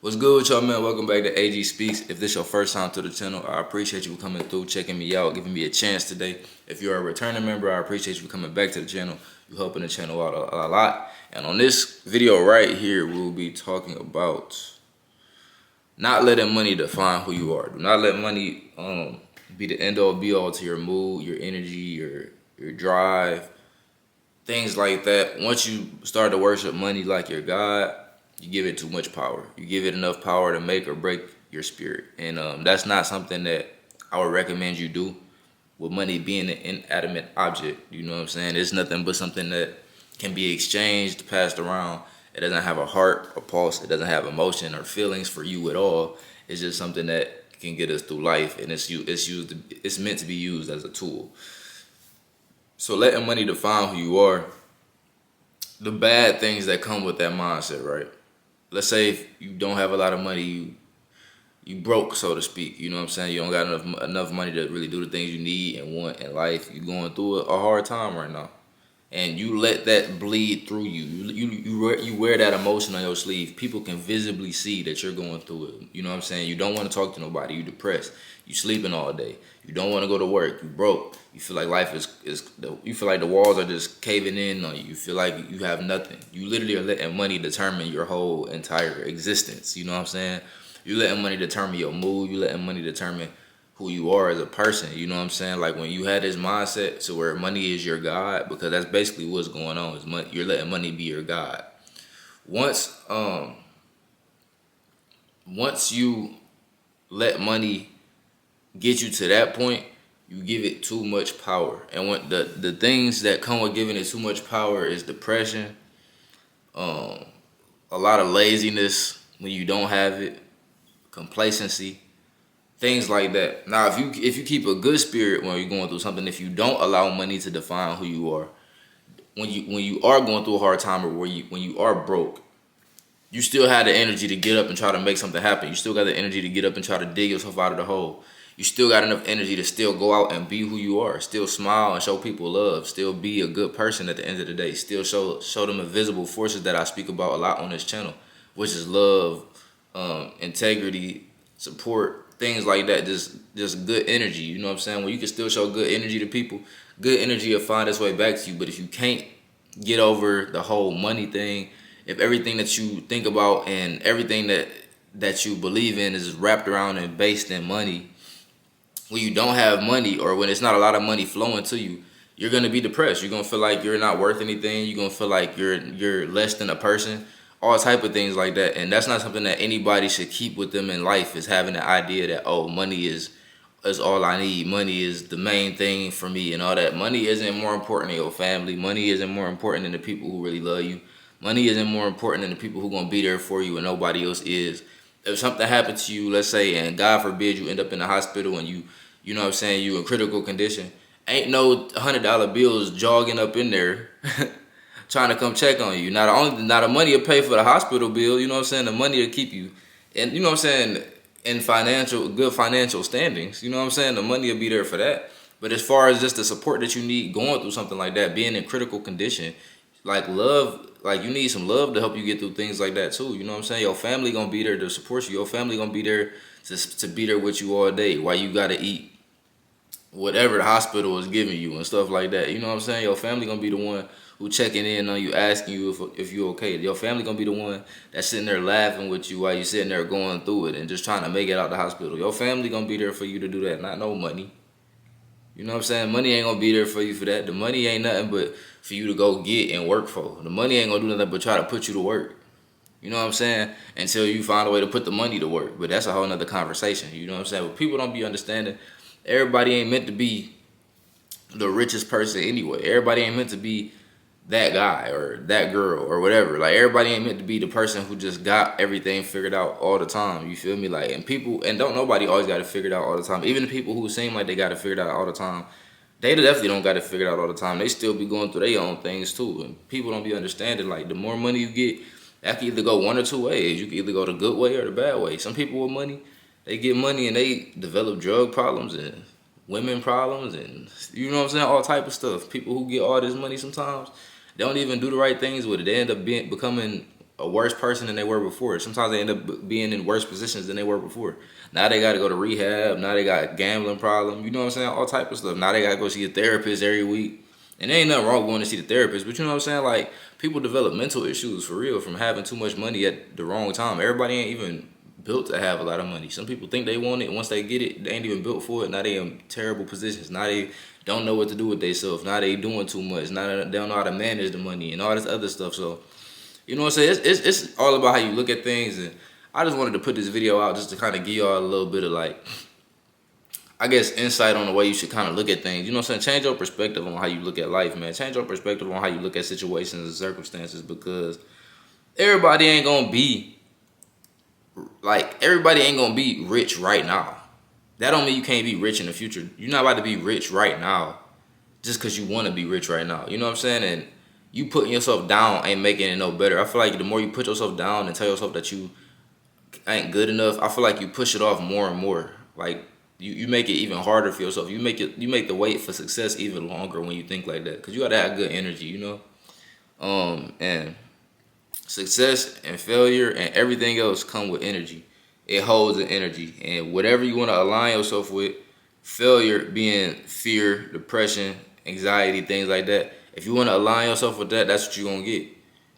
What's good with y'all, man? Welcome back to AG Speaks. If this is your first time to the channel, I appreciate you coming through, checking me out, giving me a chance today. If you're a returning member, I appreciate you coming back to the channel. You're helping the channel out a lot. And on this video right here, we'll be talking about not letting money define who you are. Do not let money be the end all be all to your mood, your energy, your drive, things like that. Once you start to worship money like your God, you give it too much power. You give it enough power to make or break your spirit. And that's not something that I would recommend you do with money being an inanimate object. You know what I'm saying? It's nothing but something that can be exchanged, passed around. It doesn't have a heart or pulse. It doesn't have emotion or feelings for you at all. It's just something that can get us through life, and it's meant to be used as a tool. So letting money define who you are, the bad things that come with that mindset, right? Let's say if you don't have a lot of money, you broke, so to speak. You know what I'm saying? You don't got enough money to really do the things you need and want in life. You're going through a hard time right now, and you let that bleed through you. You wear that emotion on your sleeve. People can visibly see that you're going through it. You know what I'm saying? You don't want to talk to nobody. You depressed. You sleeping all day. You don't want to go to work. You broke. You feel like life you feel like the walls are just caving in on you. You feel like you have nothing. You literally are letting money determine your whole entire existence. You know what I'm saying? You letting money determine your mood. You letting money determine who you are as a person. You know what I'm saying? Like when you had this mindset to where money is your God, because that's basically what's going on. Is money, you're letting money be your God. Once once you let money get you to that point, you give it too much power. And when the things that come with giving it too much power is depression, a lot of laziness when you don't have it, complacency, things like that. Now, if you keep a good spirit when you're going through something, if you don't allow money to define who you are, when you are going through a hard time, or when you are broke, you still have the energy to get up and try to make something happen. You still got the energy to get up and try to dig yourself out of the hole. You still got enough energy to still go out and be who you are. Still smile and show people love. Still be a good person at the end of the day. Still show them invisible forces that I speak about a lot on this channel, which is love, integrity, support, things like that. Just good energy. You know what I'm saying? When you can still show good energy to people, good energy will find its way back to you. But if you can't get over the whole money thing, if everything that you think about and everything that you believe in is wrapped around and based in money, when you don't have money, or when it's not a lot of money flowing to you, you're gonna be depressed. You're gonna feel like you're not worth anything. You're gonna feel like you're less than a person. All type of things like that. And that's not something that anybody should keep with them in life, is having the idea that, oh, money is all I need. Money is the main thing for me and all that. Money isn't more important than your family. Money isn't more important than the people who really love you. Money isn't more important than the people who gonna be there for you when nobody else is. If something happens to you, let's say, and God forbid you end up in the hospital and you know what I'm saying, you in critical condition, ain't no $100 bills jogging up in there trying to come check on you. Not the money will pay for the hospital bill, you know what I'm saying? The money will keep you, and you know what I'm saying, in good financial standings. You know what I'm saying? The money will be there for that. But as far as just the support that you need going through something like that, being in critical condition, like love, like you need some love to help you get through things like that too. You know what I'm saying? Your family gonna be there to support you. Your family gonna be there to be there with you all day while you gotta eat whatever the hospital is giving you and stuff like that. You know what I'm saying? Your family gonna be the one who checking in on you, asking you if you okay. Your family gonna be the one that's sitting there laughing with you while you sitting there going through it and just trying to make it out the hospital. Your family gonna be there for you to do that, not no money. You know what I'm saying? Money ain't gonna be there for you for that. The money ain't nothing but for you to go get and work for. The money ain't gonna do nothing but try to put you to work. You know what I'm saying? Until you find a way to put the money to work. But that's a whole nother conversation. You know what I'm saying? But people don't be understanding. Everybody ain't meant to be the richest person anyway. Everybody ain't meant to be that guy or that girl or whatever. Like, everybody ain't meant to be the person who just got everything figured out all the time. You feel me? Like, and don't nobody always got it figured out all the time. Even the people who seem like they got it figured out all the time, they definitely don't got it figured out all the time. They still be going through their own things too. And people don't be understanding, like, the more money you get, that can either go one or two ways. You can either go the good way or the bad way. Some people with money, they get money and they develop drug problems and women problems and, you know what I'm saying, all type of stuff. People who get all this money sometimes, they don't even do the right things with it. They end up becoming a worse person than they were before. Sometimes they end up being in worse positions than they were before. Now they got to go to rehab. Now they got gambling problem. You know what I'm saying? All type of stuff. Now they got to go see a therapist every week. And there ain't nothing wrong going to see the therapist. But you know what I'm saying? Like, people develop mental issues for real from having too much money at the wrong time. Everybody ain't even built to have a lot of money. Some people think they want it. Once they get it, they ain't even built for it. Now they in terrible positions. Now they don't know what to do with themselves. Now they doing too much. Now they don't know how to manage the money and all this other stuff. So, you know what I'm saying? It's all about how you look at things. And I just wanted to put this video out just to kind of give y'all a little bit of, like, I guess, insight on the way you should kind of look at things. You know what I'm saying? Change your perspective on how you look at life, man. Change your perspective on how you look at situations and circumstances, because everybody ain't gonna be rich right now. That don't mean you can't be rich in the future. You're not about to be rich right now just because you want to be rich right now. You know what I'm saying? And you putting yourself down ain't making it no better. I feel like the more you put yourself down and tell yourself that you ain't good enough, I feel like you push it off more and more. Like, you make it even harder for yourself. You make the wait for success even longer when you think like that, because you gotta have good energy, you know. And success and failure and everything else come with energy. It holds an energy, and whatever you want to align yourself with, failure being fear, depression, anxiety, things like that. If you want to align yourself with that, that's what you're gonna get.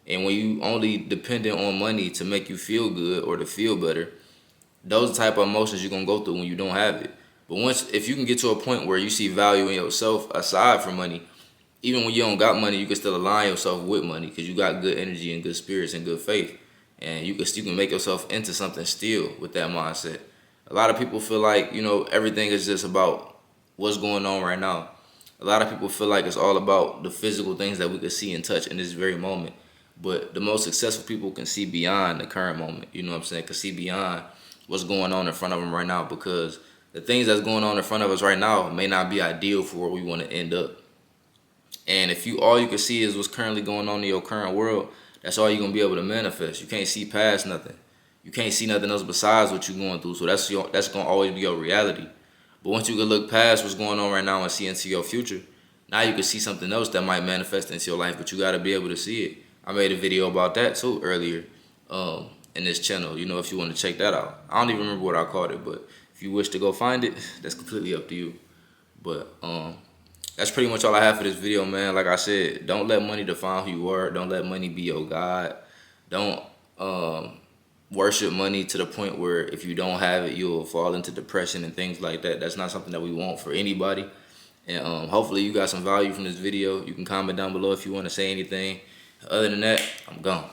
And when you only dependent on money to make you feel good or to feel better, those type of emotions you're gonna go through when you don't have it. But if you can get to a point where you see value in yourself aside from money, even when you don't got money, you can still align yourself with money because you got good energy and good spirits and good faith, and you can make yourself into something still with that mindset. A lot of people feel like, you know, everything is just about what's going on right now. A lot of people feel like it's all about the physical things that we can see and touch in this very moment. But the most successful people can see beyond the current moment. You know what I'm saying? Can see beyond what's going on in front of them right now, because the things that's going on in front of us right now may not be ideal for where we want to end up. And if all you can see is what's currently going on in your current world, that's all you're going to be able to manifest. You can't see past nothing. You can't see nothing else besides what you're going through. So that's going to always be your reality. But once you can look past what's going on right now and see into your future, now you can see something else that might manifest into your life, but you got to be able to see it. I made a video about that too earlier in this channel, you know, if you want to check that out. I don't even remember what I called it, but if you wish to go find it, that's completely up to you. But that's pretty much all I have for this video, man. Like I said, don't let money define who you are. Don't let money be your God. Don't worship money to the point where if you don't have it, you'll fall into depression and things like that. That's not something that we want for anybody. And hopefully you got some value from this video. You can comment down below if you want to say anything. Other than that, I'm gone.